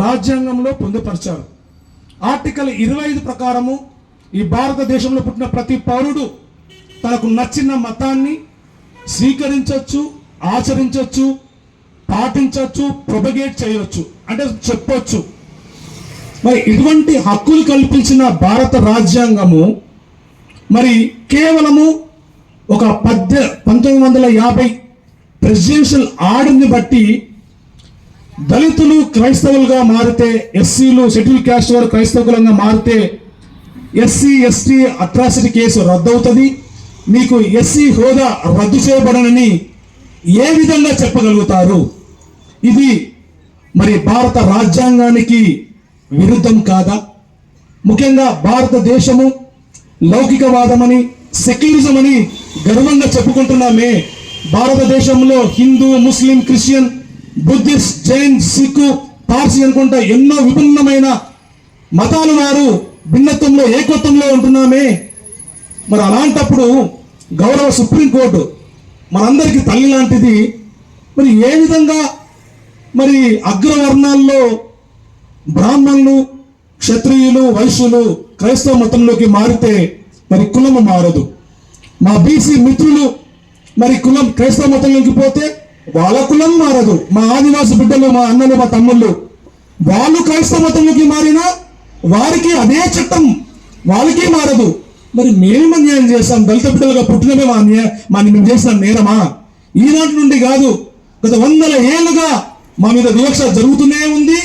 రాజ్యాంగంలో పొందుపరిచారు. ఆర్టికల్ 25 ప్రకారము ఈ భారతదేశంలో పుట్టిన ప్రతి పౌరుడు తనకు నచ్చిన మతాన్ని స్వీకరించవచ్చు, ఆచరించవచ్చు, పాటించవచ్చు, ప్రొపగేట్ చేయవచ్చు, అంటే చెప్పొచ్చు. మరి ఇటువంటి హక్కులు కల్పించిన భారత రాజ్యాంగము మరి కేవలము ఒక 1950 ప్రెసిడెన్షియల్ ఆర్డర్ని బట్టి దళితులు క్రైస్తవులుగా మారితే, ఎస్సీలు షెడ్యూల్ క్యాస్ట్ వారు క్రైస్తవులుగా మారితే ఎస్సీ ఎస్టీ అట్రాసిటీ కేసు రద్దవుతుంది, మీకు ఎస్సీ హోదా రద్దు చేయబడనని ఏ విధంగా చెప్పగలుగుతారు? ఇది మరి భారత రాజ్యాంగానికి విరుద్ధం కాదా? ముఖ్యంగా భారతదేశము లౌకికవాదమని, సెక్యులరిజం అని గర్వంగా చెప్పుకుంటున్నామే. భారతదేశంలో హిందూ, ముస్లిం, క్రిస్టియన్, బుద్ధిస్ట్, జైన్, సిక్కు, పార్సీ అనుకుంటా ఎన్నో విభిన్నమైన మతాలు వారు భిన్నత్వంలో ఏకత్వంలో ఉంటున్నామే. మరి అలాంటప్పుడు గౌరవ సుప్రీంకోర్టు మనందరికీ తల్లి లాంటిది మరి ఏ విధంగా మరి అగ్రవర్ణాల్లో బ్రాహ్మణులు, క్షత్రియులు, వైశ్యులు క్రైస్తవ మతంలోకి మారితే మరి కులము మారదు. మా బీసీ మిత్రులు మరి కులం క్రైస్తవ మతంలోకి పోతే వాళ్ళ కులం మారదు. మా ఆదివాసి బిడ్డలు, మా అన్నలు, మా తమ్ముళ్ళు వాళ్ళు క్రైస్తవ మతంలోకి మారినా వారికి అదే చట్టం వాళ్ళకి మారదు. మరి మేము అన్యాయం చేస్తాం? దళిత బిడ్డలుగా పుట్టినమే మేము చేసిన నేరమా? ఈనాటి నుండి కాదు, గత 100 ఏళ్ళుగా మా మీద వివక్ష జరుగుతూనే ఉంది,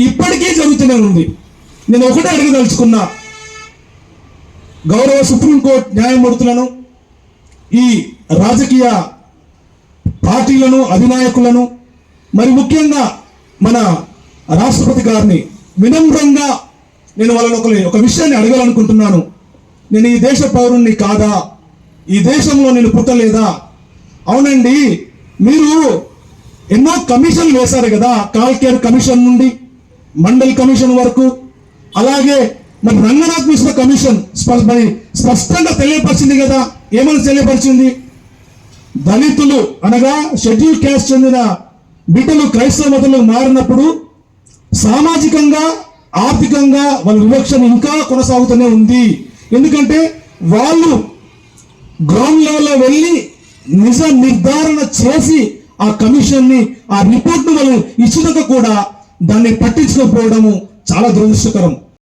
ఇప్పటికీ జరుగుతూనే ఉంది. నేను ఒకటే అడగదలుచుకున్నా, గౌరవ సుప్రీంకోర్టు న్యాయమూర్తులను, ఈ రాజకీయ పార్టీలను, అధినాయకులను, మరి ముఖ్యంగా మన రాష్ట్రపతి గారిని వినమ్రంగా నేను వాళ్ళని ఒక విషయాన్ని అడగాలనుకుంటున్నాను. నేను ఈ దేశ పౌరుణ్ణి కాదా? ఈ దేశంలో నేను పుట్టలేదా? అవునండి, మీరు ఎన్నో కమిషన్లు వేశారు కదా, కాల్కేర్ కమిషన్ నుండి మండల్ కమిషన్ వరకు, అలాగే మరి రంగనాథ్ మిశ్రా కమిషన్ స్పష్టంగా తెలియపరిచింది కదా. ఏమని తెలియపరిచింది? దళితులు అనగా షెడ్యూల్ క్యాస్ట్ చెందిన బిడ్డలు క్రైస్తవ మతంలో మారినప్పుడు సామాజికంగా, ఆర్థికంగా వాళ్ళ వివక్షణ ఇంకా కొనసాగుతూనే ఉంది. ఎందుకంటే వాళ్ళు గ్రౌండ్ లెవెల్లో వెళ్ళి నిజ నిర్ధారణ చేసి ఆ కమిషన్ని, ఆ రిపోర్ట్ను వాళ్ళు ఇచ్చినాక కూడా దాన్ని పట్టించుకోకపోవడము చాలా దురదృష్టకరం.